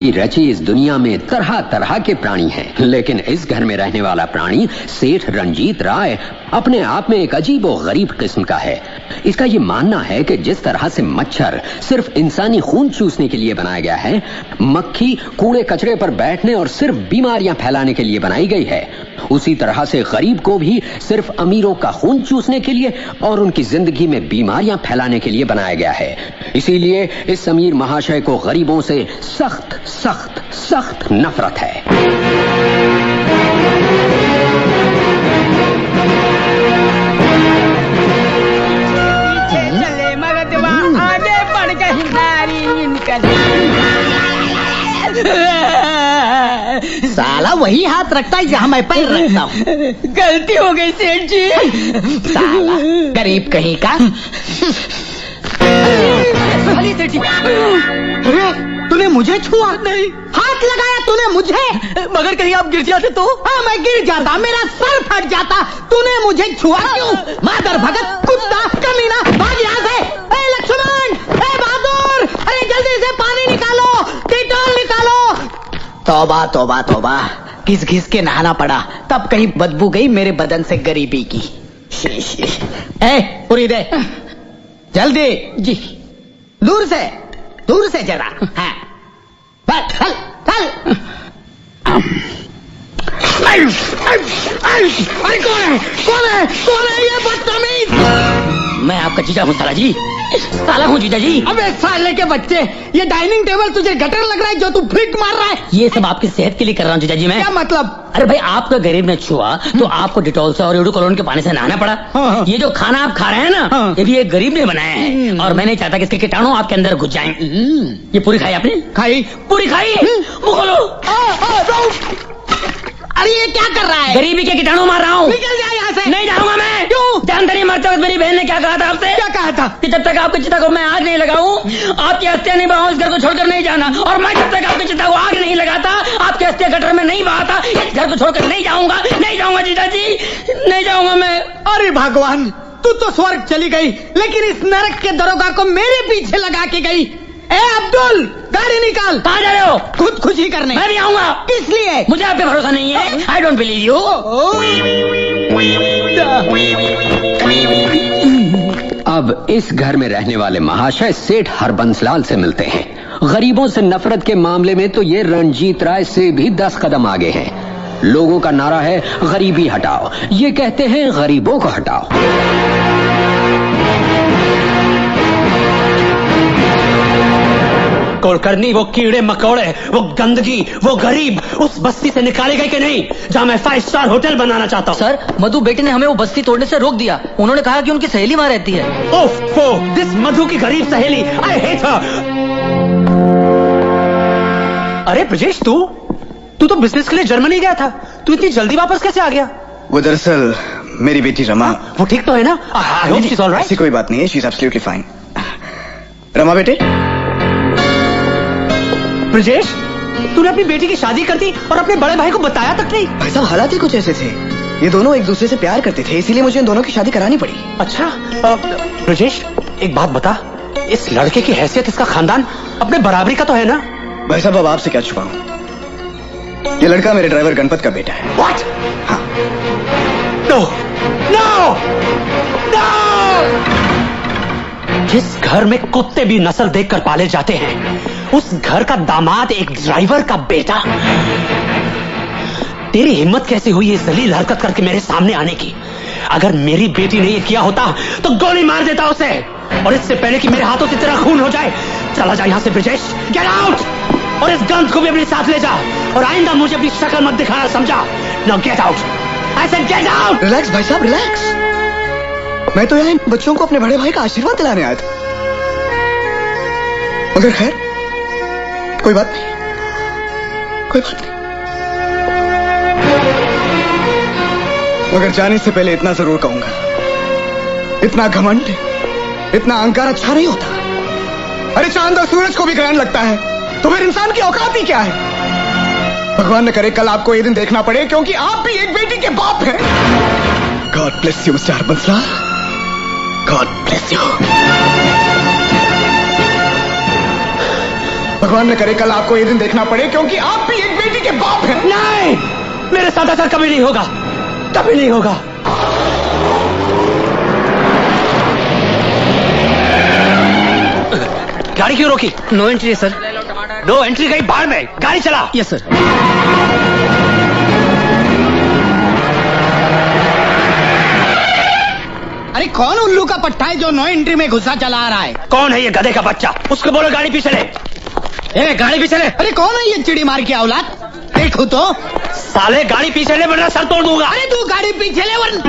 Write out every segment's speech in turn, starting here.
रची इस दुनिया में तरह तरह के प्राणी हैं, लेकिन इस घर में रहने वाला प्राणी सेठ रंजीत राय अपने आप में एक अजीब और गरीब किस्म का है। इसका ये मानना है कि जिस तरह से मच्छर सिर्फ इंसानी खून चूसने के लिए बनाया गया है, मक्खी कूड़े कचरे पर बैठने और सिर्फ बीमारियां फैलाने के लिए बनाई गई है, उसी तरह से गरीब को भी सिर्फ अमीरों का खून चूसने के लिए और उनकी जिंदगी में बीमारियां फैलाने के लिए बनाया गया है। इसीलिए इस अमीर महाशय को गरीबों से सख्त सख्त सख्त नफरत है। चले मर्दवा आगे बढ़ गई साला वही हाथ रखता है जहाँ मैं पैर रखता हूँ। गलती हो गई सेठ जी। साला गरीब कहीं का। सेठ जी, तूने मुझे छुआ? नहीं। हाथ लगाया तूने मुझे? मगर कहीं आप गिर जाते तो? हाँ, मैं गिर जाता, मेरा सर फट जाता। तूने मुझे छुआ क्यों? मादर भगत, कुत्ता, कमीना, भाग यहाँ से। ए लक्ष्मण, ए बहादुर, अरे जल्दी से पानी निकालो, डेटॉल निकालो। तौबा तौबा तौबा, घिस घिस के नहाना पड़ा, तब कहीं बदबू गई मेरे बदन से गरीबी की। ए पूरी दे जल्दी। जी, दूर से जरा। हाँ, चल चल। अरे कौन है ये बदतमीज? मैं आपका जीजा हूँ साला जी। साला हूँ जीजा जी। अबे साले के बच्चे, ये डाइनिंग टेबल तुझे गटर लग रहा है जो तू फिट मार रहा है? ये सब आपकी सेहत के लिए कर रहा हूँ जीजा जी मैं। क्या मतलब? अरे भाई, आपका गरीब ने छुआ तो आपको डिटॉल से और यूडोकोलोन के पानी से नहाना पड़ा। हाँ। ये जो खाना आप खा रहे हैं ना, हाँ। ये भी एक गरीब ने बनाया है और मैं नहीं चाहता कि इसके कीटाणु आपके अंदर घुस जाएं। ये पूरी खाई आपने? खाई। पूरी खाई? मुंह खोलो। अरे ये क्या कर रहा है? गरीबी के कीटाणु मार रहा हूँ। निकल जा यहाँ से। नहीं जाऊंगा मैं। क्यों? जानते नहीं, मरते वक्त मेरी बहन ने क्या कहा था आपसे? क्या कहा था? कि जब तक आपकी चिता को मैं आग नहीं लगाऊं, आपकी अस्थियां नहीं बहाऊं, इस घर को छोड़कर नहीं जाना। और मैं जब तक आपकी चिता को आग नहीं लगाता, आपकी अस्थियां गटर में नहीं बहाता, इस घर को छोड़कर नहीं जाऊंगा। नहीं जाऊंगा जीजा जी, नहीं जाऊंगा मैं। अरे भगवान, तू तो स्वर्ग चली गई, लेकिन इस नरक के दरोगा को मेरे पीछे लगा के गई। ए अब्दुल, गाड़ी निकाल। कहाँ जा रहे हो? खुदकुशी करने। मैं भी आऊंगा। किस लिए? मुझे आप पे भरोसा नहीं है। I don't believe you. अब इस घर में रहने वाले महाशय सेठ हरबंसलाल से मिलते हैं। गरीबों से नफरत के मामले में तो ये रणजीत राय से भी 10 कदम आगे हैं। लोगों का नारा है गरीबी हटाओ, ये कहते हैं गरीबों को हटाओ। कुलकर्णी, वो कीड़े मकोड़े, वो गंदगी, वो गरीब उस बस्ती से निकाले गए कि नहीं जहाँ मैं 5 स्टार होटल बनाना चाहता हूँ? सर, मधु बेटे ने हमें वो बस्ती तोड़ने से रोक दिया। उन्होंने कहा कि उनकी सहेली वहाँ रहती है। ओफो, दिस मधु की गरीब सहेली, आई हेट हर। अरे ब्रजेश, तू तो बिजनेस के लिए जर्मनी गया था, तू इतनी जल्दी वापस कैसे आ गया? वो दरअसल मेरी बेटी रमा। वो ठीक तो है ना? I hope she is alright. ऐसी कोई बात नहीं है, she is absolutely fine. Rama बेटे। ब्रजेश, तूने अपनी बेटी की शादी कर दी और अपने बड़े भाई को बताया तक नहीं? भाई साहब, हालात ही कुछ ऐसे थे, ये दोनों एक दूसरे से प्यार करते थे, इसीलिए मुझे इन दोनों की शादी करानी पड़ी। अच्छा, ब्रजेश एक बात बता, इस लड़के की हैसियत, इसका खानदान अपने बराबरी का तो है ना? भाई साहब, अब आपसे क्या छुपाऊं, ये लड़का मेरे ड्राइवर गणपत का बेटा है। What? हाँ। No! No! No! जिस घर में कुत्ते भी नस्ल देखकर पाले जाते हैं, उस घर का दामाद एक ड्राइवर का बेटा। तेरी हिम्मत कैसे हुई ये जलील हरकत करके मेरे सामने आने की? अगर मेरी बेटी ने ये किया होता तो गोली मार देता उसे, और इससे पहले कि मेरे हाथों से तेरा खून हो जाए। चला जा यहां से ब्रजेश, गेट आउट। और इस गंध को भी अपने साथ ले जा, और आइंदा मुझे अपनी शक्ल मत दिखाना, समझा? Now get out, I said get out. Relax भाई साहब, रिलैक्स। मैं तो यहाँ इन बच्चों को अपने बड़े भाई का आशीर्वाद दिलाने आया था, मगर खैर कोई बात नहीं, कोई बात नहीं। मगर जाने से पहले इतना जरूर कहूंगा, इतना घमंड, इतना अहंकार अच्छा नहीं होता। अरे चांद और सूरज को भी ग्रहण लगता है, तो फिर इंसान की औकात ही क्या है? भगवान न करे कल आपको ये दिन देखना पड़े, क्योंकि आप भी एक बेटी के बाप हैं। God bless you mister Harbanslal, God bless you. भगवान ने करे कल आपको ये दिन देखना पड़े, क्योंकि आप भी एक बेटी के बाप हैं। नहीं, मेरे साथ ऐसा कभी नहीं होगा, कभी नहीं होगा। गाड़ी क्यों रोकी? No entry sir. No entry गई बाहर में, गाड़ी चला। Yes sir. अरे कौन उल्लू का पट्टा है जो नो एंट्री में घुसा चला रहा है? कौन है ये गधे का बच्चा? उसको बोलो गाड़ी पीछे ले। ए, गाड़ी पीछे ले। अरे कौन है ये चिड़ी मार की औलाद? देखो तो। साले गाड़ी पीछे ले वरना सर तोड़ दूंगा। अरे तू गाड़ी पीछे ले वरना।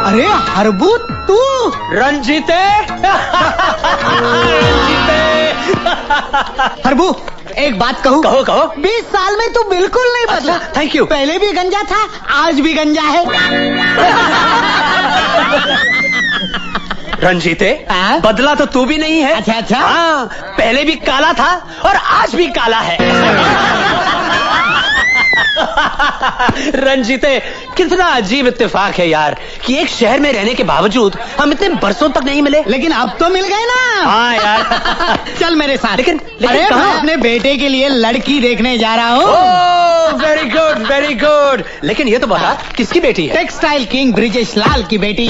अरे हरबू तू। रंजीते। रंजीते। हरबू एक बात कहूँ? कहो कहो। 20 साल में तू बिल्कुल नहीं बदला। अच्छा, थैंक यू। पहले भी गंजा था, आज भी गंजा है। रंजीते, हाँ? बदला तो तू भी नहीं है। अच्छा अच्छा। हाँ, पहले भी काला था और आज भी काला है। रंजीते, कितना अजीब इत्तेफाक है यार कि एक शहर में रहने के बावजूद हम इतने बरसों तक नहीं मिले। लेकिन अब तो मिल गए ना। हाँ यार। चल मेरे साथ। लेकिन अरे मैं कहाँ? अपने बेटे के लिए लड़की देखने जा रहा हूँ। ओह, वेरी गुड वेरी गुड। लेकिन ये तो बता, किसकी बेटी है? टेक्सटाइल किंग ब्रिजेश लाल की बेटी।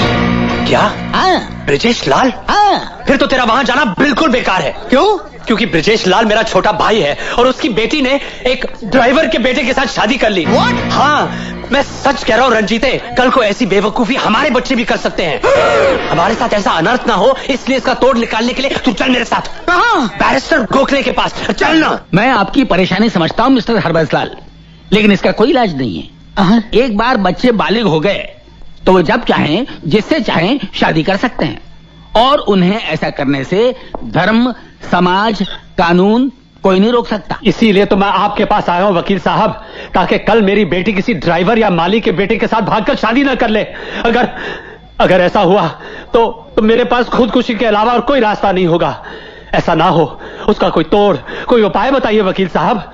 क्या? हाँ ब्रिजेश लाल? हाँ। फिर तो तेरा वहां जाना बिल्कुल बेकार है। क्यों? क्योंकि ब्रिजेश लाल मेरा छोटा भाई है और उसकी बेटी ने एक ड्राइवर के बेटे के साथ शादी कर ली। What? हाँ, मैं सच कह रहा हूँ रंजीते, कल को ऐसी बेवकूफी हमारे बच्चे भी कर सकते हैं। हमारे साथ ऐसा अनर्थ ना हो, इसलिए इसका तोड़ निकालने के लिए तू चल मेरे साथ। कहाँ? बैरिस्टर गोखले के पास चल ना। मैं आपकी परेशानी समझता हूँ मिस्टर हरबंस लाल, लेकिन इसका कोई इलाज नहीं है। एक बार बच्चे बालिग हो गए तो वो जब चाहें जिससे चाहें शादी कर सकते हैं, और उन्हें ऐसा करने से धर्म, समाज, कानून कोई नहीं रोक सकता। इसीलिए तो मैं आपके पास आया हूँ वकील साहब, ताकि कल मेरी बेटी किसी ड्राइवर या माली के बेटे के साथ भागकर शादी न कर ले। अगर ऐसा हुआ तो मेरे पास खुदकुशी के अलावा और कोई रास्ता नहीं होगा। ऐसा ना हो, उसका कोई तोड़, कोई उपाय बताइए वकील साहब।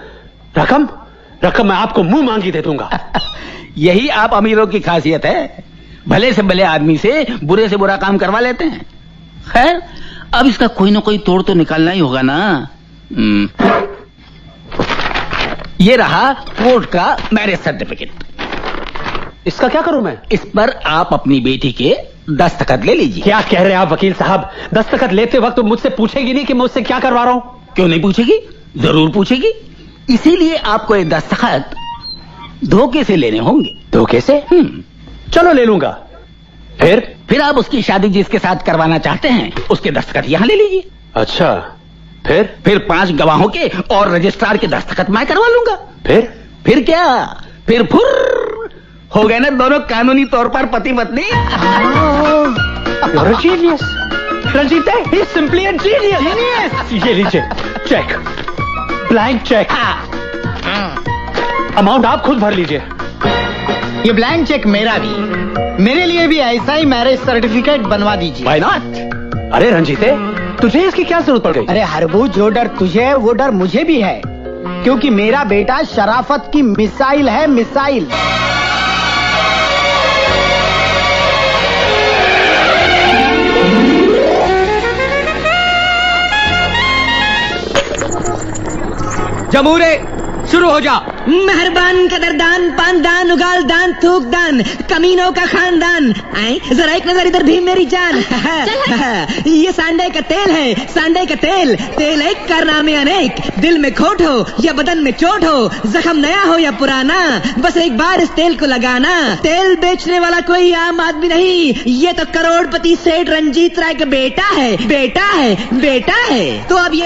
रकम मैं आपको मुंह मांगी दे दूंगा। यही आप अमीरों की खासियत है, भले से भले आदमी से बुरे से बुरा काम करवा लेते हैं। खैर, अब इसका कोई ना कोई तोड़ तो निकालना ही होगा ना। ये रहा कोर्ट का मैरिज सर्टिफिकेट। इसका क्या करूं मैं? इस पर आप अपनी बेटी के दस्तखत ले लीजिए। क्या कह रहे हैं आप वकील साहब? दस्तखत लेते वक्त मुझसे पूछेगी नहीं कि मैं उससे क्या करवा रहा हूं? क्यों नहीं पूछेगी? जरूर पूछेगी। इसीलिए आपको ये दस्तखत धोखे से लेने होंगे। धोखे से? चलो ले लूंगा। फिर आप उसकी शादी जिसके साथ करवाना चाहते हैं उसके दस्तखत यहाँ ले लीजिए। अच्छा, फिर 5 गवाहों के और रजिस्ट्रार के दस्तखत मैं करवा लूंगा। फिर क्या? फिर फुर्र हो गए ना दोनों कानूनी तौर पर पति पत्नी। Ranjit, he is simply a genius। ये लीजिए चेक, ब्लैंक चेक। अमाउंट आप खुद भर लीजिए। ये ब्लैंक चेक मेरा भी, मेरे लिए भी ऐसा ही मैरिज सर्टिफिकेट बनवा दीजिए। Why not? अरे रंजीते, तुझे इसकी क्या जरूरत पड़ गई? अरे हरबू, जो डर तुझे है वो डर मुझे भी है, क्योंकि मेरा बेटा शराफत की मिसाइल है, मिसाइल। जमूरे शुरू हो जा। मेहरबान कदरदान, पानदान, उगाल दान, थूक दान, कमीनों का खानदान। आए जरा एक नजर इधर भी मेरी जान। ये सांडे का तेल है, सांडे का तेल। तेल एक, कारनामे अनेक। दिल में खोट हो या बदन में चोट हो, जख्म नया हो या पुराना, बस एक बार इस तेल को लगाना। तेल बेचने वाला कोई आम आदमी नहीं, ये तो करोड़पति सेठ रंजीत राय का बेटा है, बेटा है, बेटा है। तो अब ये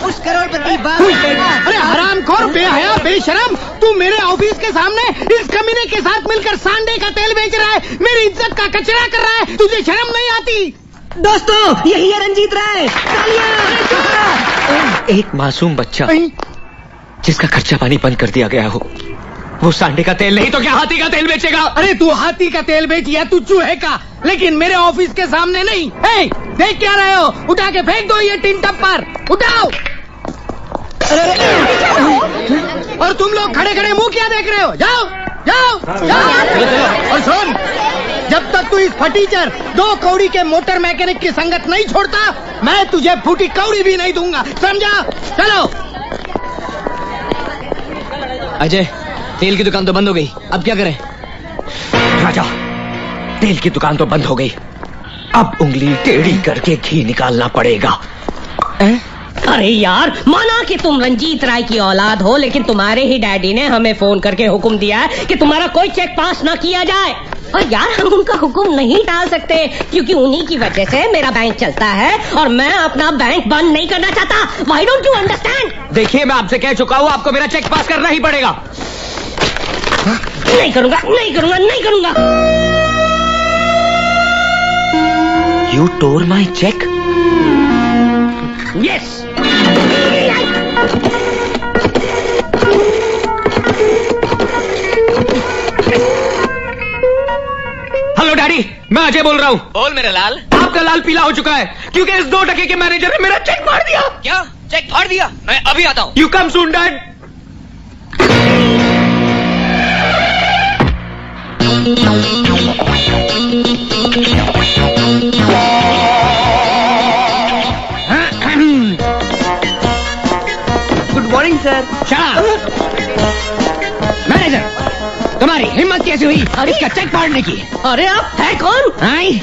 उस करोड़पति बाप का बेटा। अरे हरामखोर, बेहया, बेशरम, तू मेरे ऑफिस के सामने इस कमीने के साथ मिलकर सांडे का तेल बेच रहा है, मेरी इज्जत का कचरा कर रहा है। तुझे शर्म नहीं आती? दोस्तों, यही है रंजीत राय। तालियां। एक मासूम बच्चा जिसका खर्चा पानी बंद कर दिया गया हो, वो सांडे का तेल नहीं तो क्या हाथी का तेल बेचेगा? अरे तू हाथी का तेल बेच या तू चूहे का, लेकिन मेरे ऑफिस के सामने नहीं। देख क्या रहे हो? उठा के फेंक दो ये टिन टप्पर, उठाओ। और तुम लोग खड़े खड़े मुंह क्या देख रहे हो? जाओ जाओ जाओ। और सुन, जब तक तू इस फटीचर 2 कौड़ी के मोटर मैकेनिक की संगत नहीं छोड़ता, मैं तुझे फूटी कौड़ी भी नहीं दूंगा, समझा? चलो। अजय, तेल की दुकान तो बंद हो गई, अब क्या करें? राजा, तेल की दुकान तो बंद हो गई, अब उंगली टेढ़ी करके घी निकालना पड़ेगा। अरे यार, माना कि तुम रंजीत राय की औलाद हो, लेकिन तुम्हारे ही डैडी ने हमें फोन करके हुक्म दिया है कि तुम्हारा कोई चेक पास ना किया जाए। और यार, हम उनका हुक्म नहीं टाल सकते, क्योंकि उन्हीं की वजह से मेरा बैंक चलता है और मैं अपना बैंक बंद नहीं करना चाहता। Why don't you understand? देखिए, मैं आपसे कह चुका हूँ, आपको मेरा चेक पास करना ही पड़ेगा। नहीं करूंगा, नहीं करूंगा, नहीं करूंगा। You tore my check? Yes. Hello daddy, मैं अजय बोल रहा हूँ। बोल मेरा लाल। आपका लाल पीला हो चुका है क्योंकि इस 2 टके के मैनेजर ने मेरा चेक फाड़ दिया। क्या चेक फाड़ दिया? मैं अभी आता हूँ। You come soon dad. Good morning sir. Manager, तुम्हारी हिम्मत कैसे हुई इसका चेक फाड़ने की? अरे आप है कौन? आई?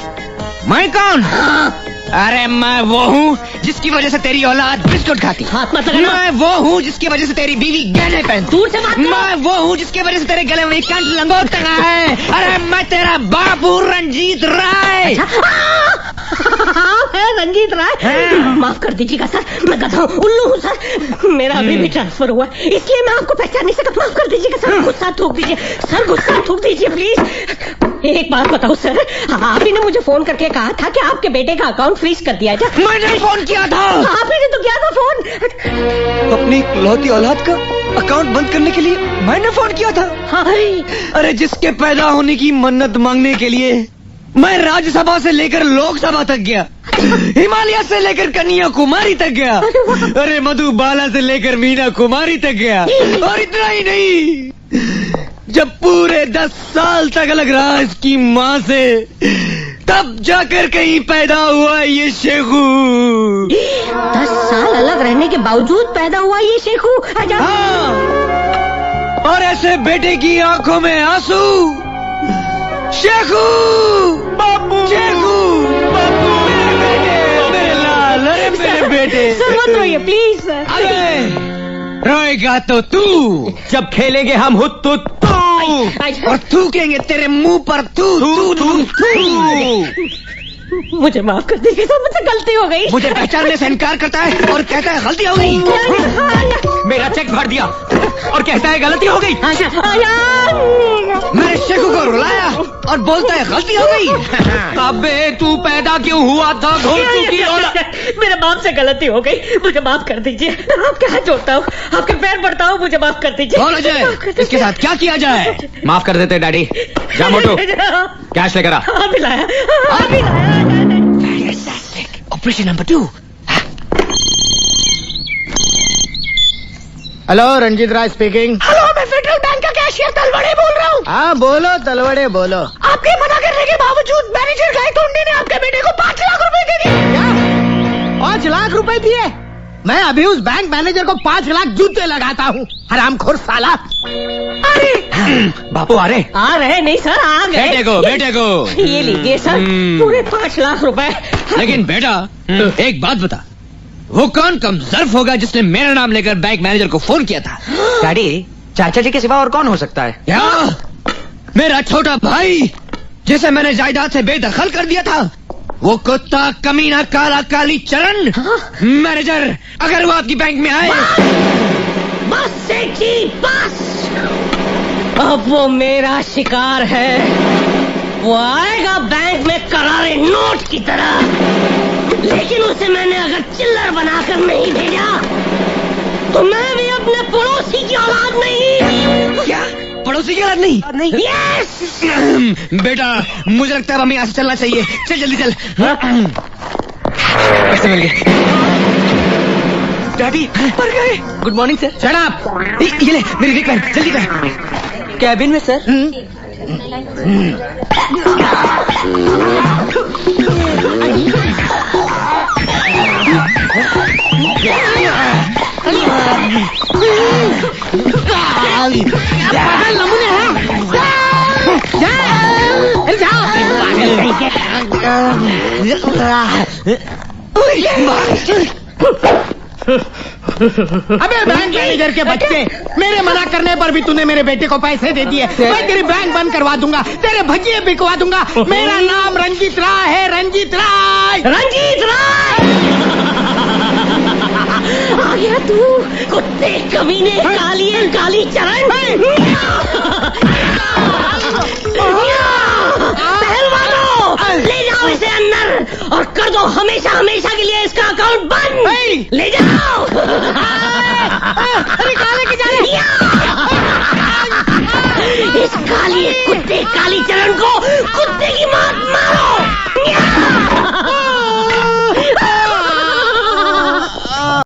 मैं कौन? अरे मैं वो हूँ जिसकी वजह से तेरी औलाद बिस्कुट खाती। हाथ मत लगाना। मैं वो हूँ जिसकी वजह से तेरी बीवी गहने पहनती। दूर से बात करो। मैं वो हूँ जिसकी वजह से तेरे गले में कंठ लंगोट टंगा है। अरे मैं तेरा बापू रंजीत राय। आप है रंजीत राय? माफ कर दीजिएगा सर, मैं गधा हूँ, उल्लू हूँ सर। मेरा अभी भी ट्रांसफर हुआ है, इसलिए मैं आपको पहचान नहीं सकता। माफ कर दीजिएगा सर, गुस्सा थूक दीजिए सर, गुस्सा थूक दीजिए प्लीज। एक बात बताओ सर, आप ही ने मुझे फोन करके कहा था कि आपके बेटे का अकाउंट फ्रीज कर दिया जाए। मैंने फोन किया था। आप ही ने तो किया था फोन। अपनी इकलौती औलाद का अकाउंट बंद करने के लिए मैंने फोन किया था। हाय, अरे जिसके पैदा होने की मन्नत मांगने के लिए मैं राज्यसभा से लेकर लोकसभा तक गया, हिमालय से लेकर कन्याकुमारी तक गया, अरे मधुबाला से लेकर मीना कुमारी तक गया, और इतना ही नहीं, जब पूरे 10 साल तक अलग रहा इसकी माँ से, तब जाकर कहीं पैदा हुआ ये शेखू। 10 साल अलग रहने के बावजूद पैदा हुआ ये शेखू। हाँ, और ऐसे बेटे की आंखों में आंसू। शेखू, बापू, शेखू, बापू, मेरे बेटे, मेरे लाल, अरे मेरे बेटे। सर मत रोइए प्लीज सर। अरे रोएगा तो तू, जब खेलेंगे हम हुत तो तू, और थूकेंगे तेरे मुंह पर तू तू तू तू। मुझे माफ कर दीजिए सर, मुझसे गलती हो गई। मुझे पहचानने से इनकार करता है और कहता है गलती हो गई। मेरा चेक भर दिया और कहता है गलती हो गई। मैंने शेखू को रुलाया और बोलता है गलती हो गई। अबे तू पैदा क्यों हुआ था घोड़ू की औलाद? मेरे बाप से गलती हो गई, मुझे माफ कर दीजिए। आपके हाथ जोड़ता हूँ, आपके पैर पड़ता हूँ, मुझे माफ कर दीजिए। बोल अजय, इसके साथ क्या किया जाए? माफ कर देते डैडी। जा मोटू, कैश लेकर आ। अभी लाया, अभी लाया। Operation number 2। हेलो, रंजीत राय स्पीकिंग। हेलो, मैं फेडरल बैंक का कैशियर तलवड़े बोल रहा हूँ। हाँ बोलो तलवड़े बोलो। आपके मना करने के बावजूद मैनेजर गायतोंडे ने आपके बेटे को 5 लाख रुपए दे दिए। क्या 5 लाख रुपए दिए? मैं अभी उस बैंक मैनेजर को 5 लाख जूते लगाता हूँ, हरामखोर साला। अरे बापू आ रहे? आ रहे नहीं सर, आ गए। बेटे को ये लीजिए सर, पूरे 5 लाख रुपए। लेकिन बेटा, एक बात बता, वो कौन कम ज़र्फ होगा जिसने मेरा नाम लेकर बैंक मैनेजर को फोन किया था? डैडी, चाचा जी के सिवा और कौन हो सकता है? क्या? मेरा छोटा भाई जिसे मैंने जायदाद से बेदखल कर दिया था, वो कुत्ता कमीना काला काली चरण। मैनेजर, अगर वो आपकी बैंक में आए। बस सेठ जी, बस। अब वो मेरा शिकार है। वो आएगा बैंक में करारे नोट की तरह, लेकिन उसे मैंने अगर चिल्लर बनाकर नहीं भेजा तो मैं भी अपने पड़ोसी की औलाद नहीं। क्या पड़ोसी की औलाद नहीं? यस। बेटा, मुझे लगता है हमें यहाँ से चलना चाहिए। चल जल्दी चल। पैसे मिल गए। डैडी मर गए। Good morning sir. Shut up. ये ले मेरी रिक पेन, जल्दी कर। कैबिन में सर। पागल नमूने हैं। अबे बैंक मैनेजर के बच्चे, मेरे मना करने पर भी तूने मेरे बेटे को पैसे दे दिए। मैं तेरी बैंक बंद करवा दूंगा, तेरे भजिए बिकवा दूंगा। मेरा नाम रंजीत राय है, रंजीत राय। रंजीत राय आ गया तू, कुत्ते कमीने, कालिए काली चरण। पहलवानों, ले जाओ इसे अंदर और कर दो हमेशा हमेशा के लिए इसका अकाउंट बंद। ले जाओ।